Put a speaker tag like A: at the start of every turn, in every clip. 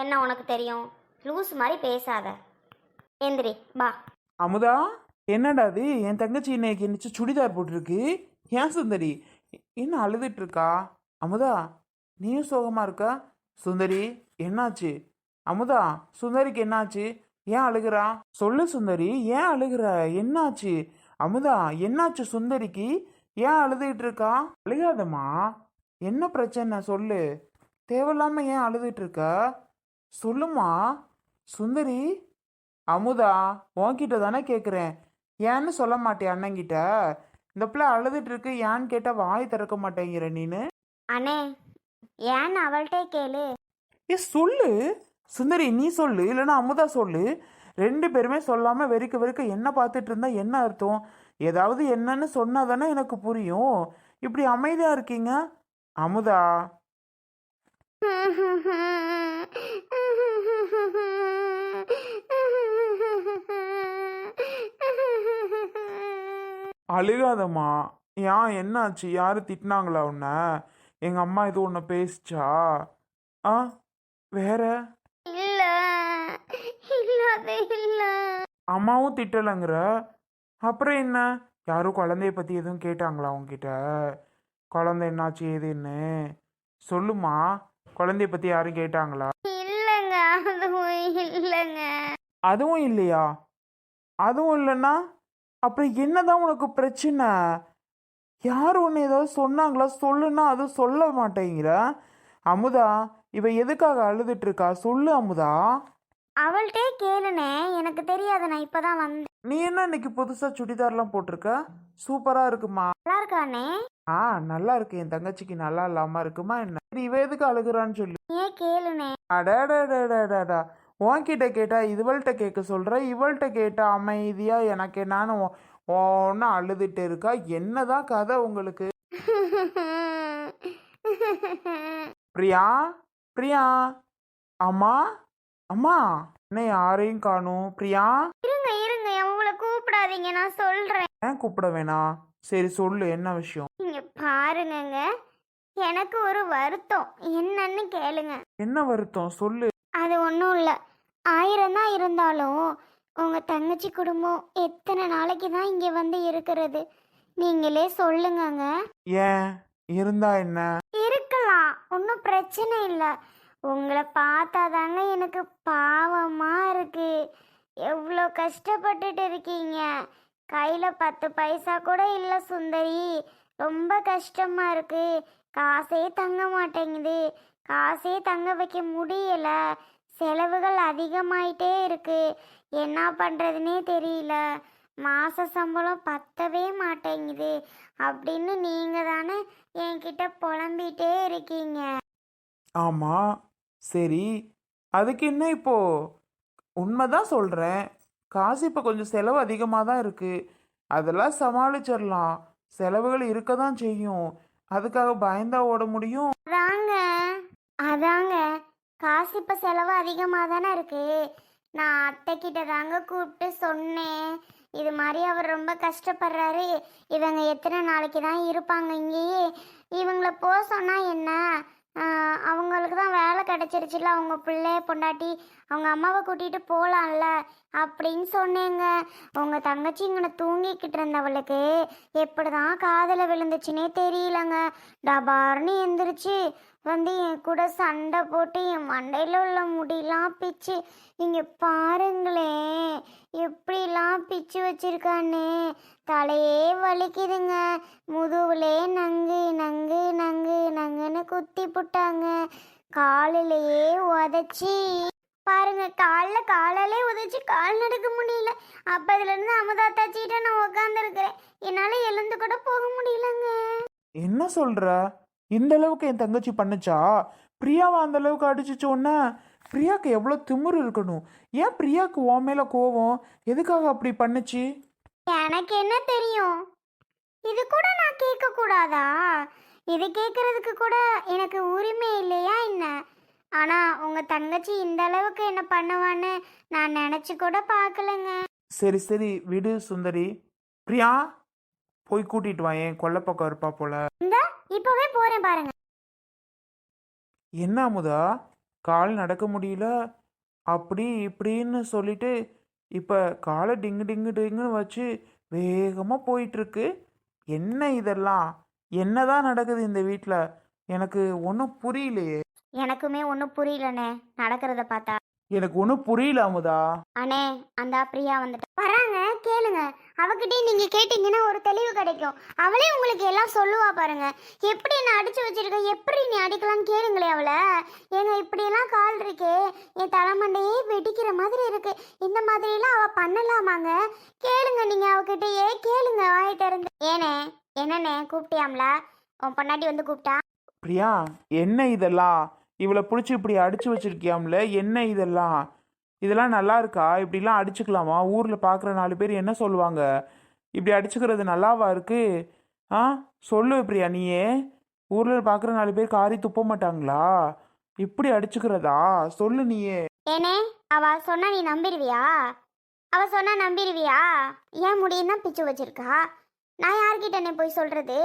A: என்ன உனக்கு தெரியும்? லூஸ் மாதிரி பேசாத. எந்திரி பா.
B: அமுதா, என்னடா அது? என் தங்கச்சி இன்னைக்கு என்னச்சு சுடிதார் போட்டிருக்கு. ஏன் சுந்தரி என்ன அழுதுட்டு இருக்கா? அமுதா, நீயும் சோகமா இருக்கா? சுந்தரி, என்னாச்சு? அமுதா, சுந்தரிக்கு என்னாச்சு? ஏன் அழுகுறா? சொல்லு சுந்தரி, ஏன் அழுகுற? என்னாச்சு? அமுதா, என்னாச்சு சுந்தரிக்கு? ஏன் அழுதுகிட்டு இருக்கா? அழுகாதம்மா. என்ன பிரச்சனை சொல்லு. தேவையில்லாம ஏன் அழுதுட்டு இருக்க? சொல்லுமா சுந்தரி. அமுதா, உன்கிட்ட தானே கேட்குறேன். ஏன்னு சொல்ல மாட்டேன் அண்ணங்கிட்ட? இந்த பிள்ளை அழுதுட்டு இருக்கு, ஏன்னு கேட்டால் வாய் திறக்க மாட்டேங்கிற நீனு.
A: அண்ணே, ஏன்னு அவள்கிட்டே கேளு.
B: ஏ சொல்லு சுந்தரி, நீ சொல்லு, இல்லைன்னா அமுதா சொல்லு. ரெண்டு பேருமே சொல்லாமல் வெறிக்க வெறிக்க என்ன பார்த்துட்டு இருந்தா என்ன அர்த்தம்? ஏதாவது என்னன்னு சொன்னா தானே எனக்கு புரியும். இப்படி அமைதியாக இருக்கீங்க. அமுதா. அழுகாதம்மா. ஏன் என்னாச்சு? யாரு திட்டினாங்களா உன்னை? எங்க அம்மா இது உன்னை பேசிச்சா? ஆ, வேற?
A: இல்ல இல்லாத இல்ல.
B: அம்மாவும் திட்டலைங்கிற? அப்புறம் என்ன? யாரும் குழந்தைய பத்தி எதுவும் கேட்டாங்களா உன்கிட்ட? குழந்தை என்னாச்சு ஏதுன்னு சொல்லுமா. குழந்தைய பத்தி யாரும் கேட்டாங்களா?
A: இல்லைங்க, அதுவும் இல்லைங்க.
B: அதுவும் இல்லையா? அதுவும் இல்லைன்னா அப்புறம் என்னதான் உனக்கு பிரச்சனை? யார் ஒன்று ஏதாவது சொன்னாங்களா? சொல்லுன்னா அதுவும் சொல்ல மாட்டேங்கிற. அமுதா, இவ எதுக்காக அழுதுட்டு இருக்கா? சொல்லு அமுதா.
A: அவள்கிட்டே கேளுனே, எனக்கு தெரியாது, நான் இப்பதான் வந்தேன்.
B: நீ என்ன இன்னைக்கு புதுசா சுடிதார்லாம் போட்டிருக்க? சூப்பரா இருக்குமா.
A: நல்லா இருக்கானே.
B: ஆ, நல்லா இருக்கு. என் தங்கச்சிக்கு நல்லா இல்லாம இருக்குமா என்ன? சரி, இவ எதுக்கு அழுகுறான்னு சொல்லு.
A: ஏன் கேளுனே.
B: அடடடடடடா. உன்கிட்ட கேட்டா இவள்கிட்ட கேட்க சொல்ற, இவள்கிட்ட கேட்டா அமைதியா எனக்கு என்னன்னு ஒன்னு அழுதுட்டு இருக்கா. என்னதான் கதை உங்களுக்கு? பிரியா, பிரியா. அம்மா, அம்மா. என்ன யாரையும் காணும்? பிரியா.
A: இருங்க இருங்க, அவங்கள கூப்பிடாதீங்க, நான் சொல்றேன்.
B: ஏன் கூப்பிட வேணாம்? சரி சொல்லு, என்ன விஷயம்?
A: இங்க பாருங்கங்க, எனக்கு ஒரு வருத்தம், என்னன்னு கேளுங்க.
B: என்ன வருத்தம் சொல்லு.
A: அது ஒன்றும் இல்லை. 1000 தான் இருந்தாலும் உங்க தங்கச்சி குடும்பம் எத்தனை நாளைக்கு தான் இங்க வந்து இருக்கிறது? நீங்களே சொல்லுங்கங்க.
B: ஏன் இருந்தா என்ன?
A: இருக்கலாம், ஒன்றும் பிரச்சனை இல்லை. உங்களை பார்த்தாதாங்க எனக்கு பாவமா இருக்கு. எவ்வளோ கஷ்டப்பட்டுட்டு இருக்கீங்க. கையில 10 பைசா கூட இல்லை சுந்தரி. ரொம்ப கஷ்டமா இருக்கு. காசே தங்க மாட்டேங்குது. காசே தங்க வைக்க முடியல. செலவுகள் அதிகமாயிட்டே இருக்கு. என்ன பண்றதுனே தெரியல. மாச சம்பளம் பத்தவே மாட்டேங்குது அப்படின்னு நீங்க தானே என்கிட்ட புலம்பிட்டே இருக்கீங்க.
B: ஆமா, சரி, அதுக்கு என்ன இப்போ? உண்மைதான் சொல்றேன். காசு இப்போ கொஞ்சம் செலவு அதிகமாக தான் இருக்கு. அதெல்லாம் சமாளிச்சிடலாம். செலவுகள் இருக்க தான் செய்யும். அதுக்காக பயந்தா ஓட முடியும்?
A: அதாங்க அதாங்க காசு இப்போ செலவு அதிகமாக தானே இருக்கு. நான் அத்தை கிட்ட தாங்க கூப்பிட்டு சொன்னேன். இது மாதிரி அவர் ரொம்ப கஷ்டப்படுறாரு. இவங்க எத்தனை நாளைக்கு தான் இருப்பாங்க இங்கேயே? இவங்கள போக சொன்னா என்ன? அவங்களுக்கு தான் வேலை கிடைச்சிருச்சுல, அவங்க பிள்ளைய பொண்டாட்டி அவங்க அம்மாவை கூட்டிகிட்டு போகலாம்ல அப்படின்னு சொன்னேங்க. உங்கள் தங்கச்சி இங்கே தூங்கிக்கிட்டு இருந்தவளுக்கு எப்படி தான் காதில் விழுந்துச்சுன்னே தெரியலங்க. டபார்னு எந்திரிச்சு வந்து என் கூட சண்டை போட்டு என் மண்டையில் உள்ள முடியெல்லாம் பிச்சு, இங்கே பாருங்களேன் எப்படிலாம் பிச்சு வச்சிருக்கான்னு. தலையே வலிக்குதுங்க. முதுகுலே நங்கு நங்கு நங்கு நங்குன்னு குத்தி புட்டாங்க. காலிலேயே உதச்சி பாருங்க, காலாலே உதச்சி கால் நடக்க முடியல. அப்பதுலேருந்து அமுதாத்தாச்சிட்ட நான் உக்காந்துருக்கிறேன். என்னால் எழுந்து கூட போக முடியலங்க.
B: என்ன சொல்ற? இந்த அளவுக்கு என் தங்கச்சி பண்ணுச்சா? பிரியாவை அந்த அளவுக்கு அடிச்சுச்சு உடனே? பிரியாக்கு எவ்வளோ திமிரு இருக்கணும்? ஏன் பிரியாக்கு உன் மேல கோவம்? எதுக்காக அப்படி பண்ணுச்சு?
A: எனக்கு என்ன தெரியும்? இது கூட நான் கேட்க கூடாதா? இது கேட்கறதுக்கு கூட எனக்கு உரிமை இல்லையா என்ன? ஆனா உங்க தங்கச்சி இந்த அளவுக்கு என்ன பண்ணுவான்னு நான் நினைச்சு கூட பார்க்கலங்க.
B: சரி சரி விடு சுந்தரி. பிரியா, போய் கூட்டிட்டு வா. என் கொல்லை பக்கம் இருப்பா போல.
A: இந்த இப்பவே போறேன் பாருங்க.
B: என்ன அமுதா, கால் நடக்க முடியல அப்படி இப்படின்னு சொல்லிட்டு இப்போ காலை டிங்கு டிங்கு டிங்குன்னு வச்சு வேகமாக போயிட்டுருக்கு. என்ன இதெல்லாம்? என்னதான் நடக்குது இந்த வீட்டில்? எனக்கு ஒன்றும் புரியலையே.
A: எனக்குமே ஒன்றும் புரியலண்ணே நடக்கிறத பார்த்தா.
B: எனக்கு ஒன்றும் புரியல அமுதா.
A: அண்ணே அந்த பிரியா வந்துட்டு வராங்க, கேளுங்க. அவகிட்டே நீங்க கேட்டீங்கன்னா ஒரு தெளிவு கிடைக்கும். அவளே உங்களுக்கு எல்லாம் சொல்லுவா பாருங்க. எப்படி என்ன அடிச்சு வச்சிருக்க, எப்படி நீ அடிக்கலாம்னு கேளுங்களே அவளை. ஏங்க இப்படியெல்லாம் கால் இருக்கே, என் தலைமண்டையே வெடிக்கிற மாதிரி இருக்கு. இந்த மாதிரிலாம் அவ பண்ணலாமாங்க? கேளுங்க, நீங்க அவகிட்டயே கேளுங்க வாயை திறந்து. ஏனே என்னண்ணே கூப்பிட்டியாம்ல? உன் பொண்டாட்டி வந்து கூப்பிட்டா.
B: பிரியா, என்ன இதெல்லாம்? இவளை பிடிச்சி இப்படி அடிச்சு வச்சிருக்கியாம்ல, என்ன இதெல்லாம்? இதெல்லாம் நல்லா இருக்கா? இப்படிலாம் அடிச்சுக்கலாமா? ஊரில் பார்க்குற 4 பேர் என்ன சொல்லுவாங்க? இப்படி அடிச்சுக்கிறது நல்லாவா இருக்கு? ஆ, சொல்லு பிரியா. நீயே ஊரில் பார்க்குற 4 பேர் காரி துப்ப மாட்டாங்களா? இப்படி அடிச்சுக்கிறதா? சொல்லு நீயே.
A: ஏனே அவ சொன்னா நீ நம்பிடுவியா? அவ சொன்னா நம்பிடுவியா? ஏன் முடியும் தான் பிச்சு வச்சிருக்கா. நான் யார்கிட்ட என்ன போய் சொல்றது?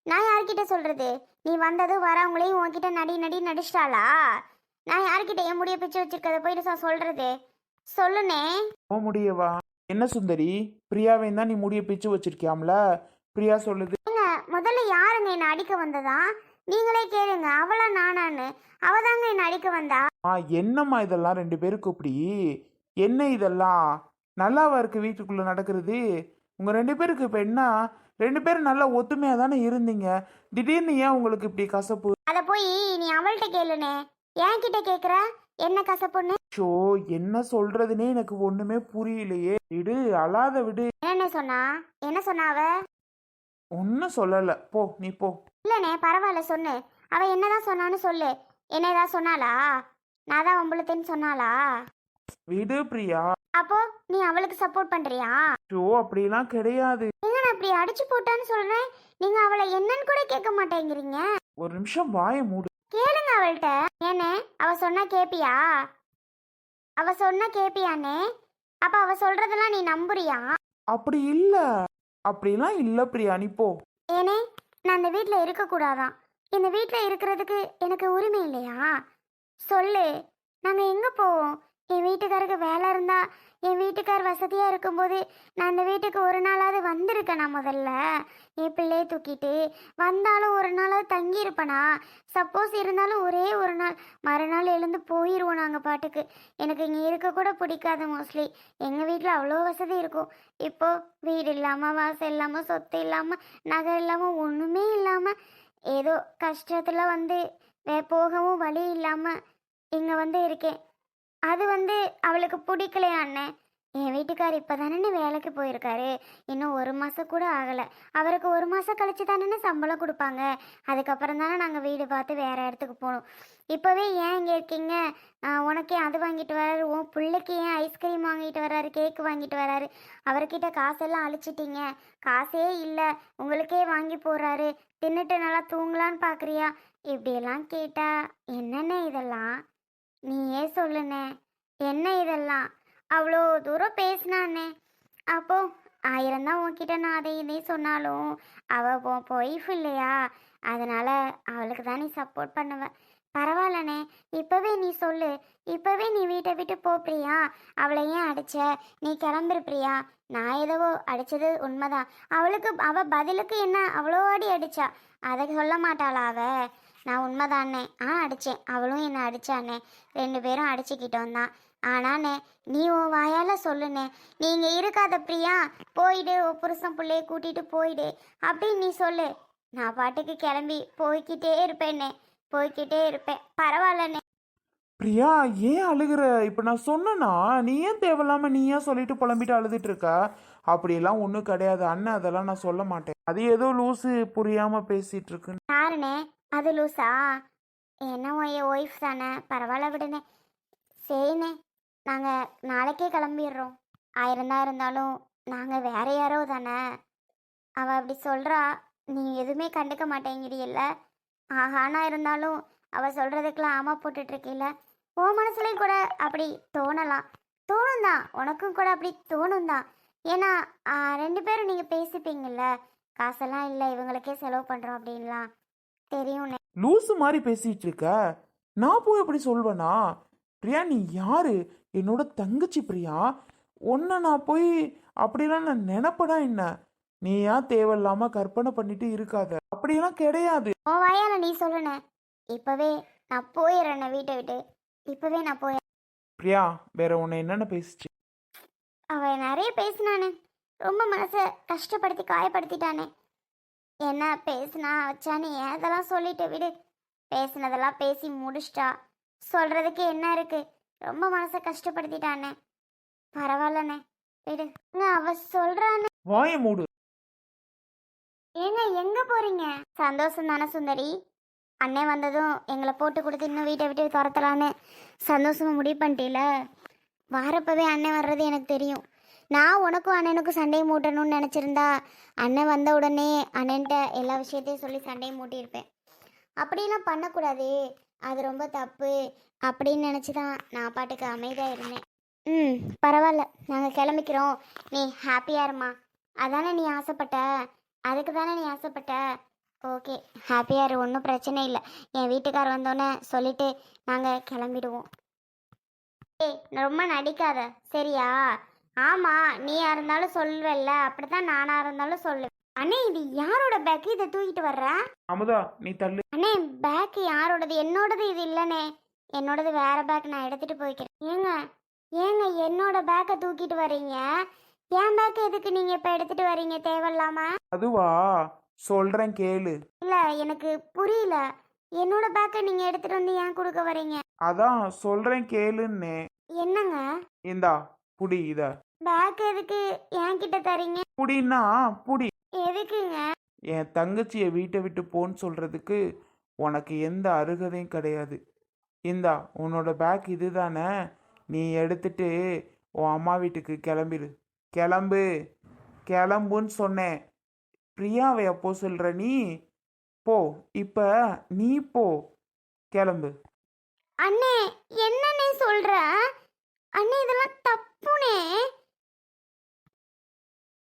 A: நான் யார்கிட்ட சொல்றது? நீ வந்தது வரவங்களையும் உன்கிட்ட நடி நடி நடிச்சிட்டாளா? நான் யார்கிட்ட என் முடிய பிச்சு வச்சிருக்கத போயிட்டு சொல்றது? சொல்லுனே.
B: ஓ முடியவா? என்ன சுந்தரி, பிரியாவையும் தான் நீ முடிய பிச்சு வச்சிருக்கியாம்ல? பிரியா சொல்லுது.
A: முதல்ல யாருங்க என்ன அடிக்க வந்ததா? நீங்களே கேளுங்க. அவளா நானான்னு? அவதாங்க என்ன அடிக்க வந்தா.
B: என்னம்மா இதெல்லாம் 2 பேருக்கு இப்படி? என்ன இதெல்லாம்? நல்லாவா இருக்கு வீட்டுக்குள்ள நடக்கிறது? உங்க 2 பேருக்கு இப்ப என்ன? 2 பேரும் நல்லா ஒத்துமையா தானே இருந்தீங்க. திடீர்னு ஏன் உங்களுக்கு இப்படி கசப்பு?
A: அத போய் நீ அவள்கிட்ட கேளுனே. என்கிட்ட கேக்குற என்ன கசப்புன்னு?
B: ஷோ, என்ன சொல்றதுனே எனக்கு ஒண்ணுமே புரியலையே. விடு, அழாத விடு.
A: என்ன சொன்னா? என்ன சொன்னா அவ?
B: ஒன்னும் சொல்லல, போ நீ போ.
A: இல்லனே பரவாயில்ல சொல்லு. அவ என்னதான் சொன்னான்னு சொல்லு. என்ன ஏதாவது சொன்னாளா? நான் தான் வம்புழுத்தேன்னு சொன்னாளா?
B: விடு பிரியா.
A: அப்போ நீ அவளுக்கு சப்போர்ட் பண்றியா?
B: ஷோ, அப்படிலாம் கிடையாது.
A: நீங்க நான் அப்படி அடிச்சு போட்டான்னு சொல்றேன், நீங்க அவளை என்னன்னு கூட கேட்க மாட்டேங்கிறீங்க.
B: ஒரு நிமிஷம் வாயை மூடு.
A: கேளுங்க அவள்கிட்ட. ஏனே அவ சொன்னா கேப்பியா? அவ சொன்னா கேப்பியானே? அப்ப அவ சொல்றதெல்லாம் நீ நம்புறியா?
B: அப்படி இல்ல, அப்படிலாம் இல்ல பிரியா, நீ போ.
A: ஏனே நான் இந்த வீட்ல இருக்க கூடாதான்? இந்த வீட்ல இருக்கிறதுக்கு எனக்கு உரிமை இல்லையா? சொல்லு. நாங்க எங்க போவோம்? என் வீட்டுக்காருக்கு வேலை இருந்தா, என் வீட்டுக்கார் வசதியா இருக்கும்போது நான் இந்த வீட்டுக்கு ஒரு நாளாவது வந்திருக்கேன். நான் முதல்ல என் பிள்ளையை தூக்கிட்டு வந்தாலும் ஒரு நாளாவது தங்கி இருப்பேனா? சப்போஸ் இருந்தாலும் ஒரே ஒரு நாள், மறுநாள் எழுந்து போயிடுவோம் நாங்கள் பாட்டுக்கு. எனக்கு இங்கே இருக்க கூட பிடிக்காது மோஸ்ட்லி. எங்கள் வீட்டில் அவ்வளோ வசதி இருக்கும். இப்போ வீடு இல்லாமல், வாசல் இல்லாமல், சொத்து இல்லாமல், நகை இல்லாமல், ஒன்றுமே இல்லாமல், ஏதோ கஷ்டத்தில் வந்து போகவும் வழி இல்லாமல் இங்கே வந்து இருக்கேன். அது வந்து அவளுக்கு பிடிக்கலையா அண்ணே? என் வீட்டுக்கார் இப்போ தானே வேலைக்கு போயிருக்காரு. இன்னும் 1 மாதம் கூட ஆகலை. அவருக்கு 1 மாதம் கழிச்சு தானே சம்பளம் கொடுப்பாங்க. அதுக்கப்புறம் தானே நாங்கள் வீடு பார்த்து வேறு இடத்துக்கு போகணும். இப்போவே ஏன் இங்கே இருக்கீங்க? உனக்கே அது வாங்கிட்டு வராரு, உன் பிள்ளைக்கு ஏன் ஐஸ்கிரீம் வாங்கிட்டு வராரு, கேக்கு வாங்கிட்டு வராரு, அவர்கிட்ட காசெல்லாம் அழிச்சிட்டீங்க. காசே இல்லை, உங்களுக்கே வாங்கி போடுறாரு. தின்னுட்டு நல்லா தூங்கலான்னு பார்க்குறியா? இப்படியெல்லாம் கேட்டா என்னென்ன இதெல்லாம்? நீயே சொல்லுனே. என்ன இதெல்லாம்? அவ்வளோ தூரம் பேசினானே. அப்போ 1000 தான் உன்கிட்ட நான் அதை இதையும் சொன்னாலும் அவள் உன் ஒய்ஃப் இல்லையா? அதனால அவளுக்கு தான் நீ சப்போர்ட் பண்ணுவ. பரவாயில்லண்ணே, இப்போவே நீ சொல்லு. இப்போவே நீ வீட்டை விட்டு போ பிரியா. அவளை ஏன் அடிச்ச? நீ கிளம்புற பிரியா. நான் ஏதோ அடித்தது உண்மைதான். அவளுக்கு அவள் பதிலுக்கு என்ன அவ்வளோ அடி அடிச்சா? அதை சொல்ல மாட்டாளா அவ? நான் உண்மைதானே அடித்தேன், அவளும் என்னை அடித்தானே, 2 பேரும் அடிச்சுக்கிட்டோம் தான். ஆனாண்ணே நீ உன் வாயால் சொல்லுனே. நீங்கள் இருக்காத பிரியா, போயிடு, உன் புருஷன் பிள்ளைய கூட்டிகிட்டு போயிடு அப்படின்னு நீ சொல்லு. நான் பாட்டுக்கு கிளம்பி போய்கிட்டே இருப்பேனே, போய்கிட்டே இருப்பேன். பரவாயில்லண்ணே.
B: பிரியா, ஏன் அழுகுற? இப்போ நான் சொன்னேன்னா நீ ஏன் தேவையில்லாம நீ ஏன் சொல்லிட்டு புலம்பிட்டு அழுதுட்டு இருக்க? அப்படியெல்லாம் ஒன்றும் கிடையாது அண்ணன், அதெல்லாம் நான் சொல்ல மாட்டேன். அது ஏதோ லூசு புரியாம பேசிட்டு இருக்கு.
A: யாருண்ணே அது? லூசா? என்ன என் ஒய்ஃப் தானே, பரவாயில்ல விடுனே. சரிண்ணே, நாங்கள் நாளைக்கே கிளம்பிடுறோம். 1000 தான் இருந்தாலும் நாங்கள் வேற யாரோ தானே. அவள் அப்படி சொல்கிறா, நீ எதுவுமே கண்டுக்க மாட்டேங்கிறீல்ல? ஆஹானா இருந்தாலும் அவள் சொல்கிறதுக்கெல்லாம் ஆமா போட்டுட்ருக்கீல்ல? உன் மனசுலேயும் கூட அப்படி தோணலாம். தோணும் தான், உனக்கும் கூட அப்படி தோணும் தான். ஏன்னா 2 பேரும் நீங்கள் பேசிப்பீங்கள்ல, காசெல்லாம் இல்லை இவங்களுக்கே செலவு பண்ணுறோம் அப்படின்லாம் தெரியும்ண்ணே.
B: லூசு மாதிரி பேசிட்டு இருக்க. நான் போய் எப்படி சொல்வேனா? பிரியா நீ யாரு? என்னோட தங்கச்சி பிரியா. உன்னை நான் போய் அப்படிலாம் நான் நினைப்படா என்ன? நீ ஏன் தேவையில்லாம கற்பனை பண்ணிட்டு இருக்காத. அப்படியெல்லாம் கிடையாது.
A: உன் வாயால நீ சொல்லணே. இப்பவே நான் போயிடுறேன் வீட்டை விட்டு. இப்பவே நான் போய்
B: பிரியா வேற உன்னை என்னென்ன பேசிச்சு?
A: அவ நிறைய பேசினானே. ரொம்ப மனசை கஷ்டப்படுத்தி காயப்படுத்திட்டானே. என்ன பேசினா வச்சானே ஏதெல்லாம் சொல்லிட்டு விடு. பேசினதெல்லாம் பேசி முடிச்சிட்டா. சொல்றதுக்கு என்ன இருக்கு? ரொம்ப மனசை கஷ்டப்படுத்திட்டானே. பரவாயில்லண்ணே விடு. அவ சொல்றானே.
B: வாயை மூடு.
A: ஏங்க எங்க போறீங்க? சந்தோஷம் தானே சுந்தரி? அண்ணன் வந்ததும் எங்களை போட்டு கொடுத்து இன்னும் வீட்டை விட்டு துரத்தலான்னு சந்தோஷமா முடிவு பண்ணிட்டீல. வாரப்பவே அண்ணன் வர்றது எனக்கு தெரியும். நான் உனக்கும் அண்ணனுக்கும் சண்டையை மூட்டணும்னு நினச்சிருந்தா அண்ணன் வந்த உடனே அண்ணன்ட்ட எல்லா விஷயத்தையும் சொல்லி சண்டையை மூட்டியிருப்பேன். அப்படிலாம் பண்ணக்கூடாது, அது ரொம்ப தப்பு அப்படின்னு நினச்சி தான் நான் பாட்டுக்கு அமைதியாக இருந்தேன். பரவாயில்ல, நாங்கள் கிளம்பிக்கிறோம். நீ ஹாப்பியாக இருமா. அதானே நீ ஆசைப்பட்ட, அதுக்கு தானே நீ ஆசைப்பட்ட. ஓகே ஹாப்பியாக இரு, ஒன்றும் பிரச்சனை இல்லை. என் வீட்டுக்கார் வந்தோன்னே சொல்லிட்டு நாங்கள் கிளம்பிடுவோம். ஏய் ரொம்ப நடிக்காத சரியா? ஆமாம் நீயா இருந்தாலும் சொல்லுவல்ல, அப்படித்தான் நானாக இருந்தாலும் சொல்லுவேன். அண்ணே இது யாரோட பேக்கு? இதை தூக்கிட்டு வர்ற?
B: அமுதா நீ தள்ளு.
A: அண்ணே பேக்கு யாரோடது? என்னோடது இது இல்லைண்ணே. என்னோடது வேற பேக், நான் எடுத்துட்டு போய்க்கிறேன். ஏங்க ஏங்க என்னோட பேக்கை தூக்கிட்டு வர்றீங்க? என் பேக்கு எதுக்கு நீங்க இப்ப எடுத்துட்டு வர்றீங்க தேவையில்லாம?
B: அதுவா சொல்றேன் கேளு.
A: இல்ல எனக்கு புரியல. என்னோட பேக்கை நீங்க எடுத்துட்டு வந்து ஏன் கொடுக்க வர்றீங்க?
B: அதான் சொல்றேன் கேளுன்னே.
A: என்னங்க
B: இந்தா புடி இத.
A: பேக் எதுக்கு என்கிட்ட தரீங்க?
B: புடின்னா புடி.
A: எதுக்குங்க?
B: என் தங்கச்சியை வீட்டை விட்டு போன்னு சொல்றதுக்கு உனக்கு எந்த அருகதையும் கிடையாது. இந்தா உன்னோட பேக் இதுதானே, நீ எடுத்துட்டு உன் அம்மா வீட்டுக்கு கிளம்பிடு. கிளம்பு கிளம்புன்னு சொன்னேன். பிரியாவை எப்போ சொல்ற நீ? போ இப்ப நீ போ கிளம்பு.
A: அண்ணே என்னண்ணே சொல்ற? அண்ணே இதெல்லாம் தப்புனே.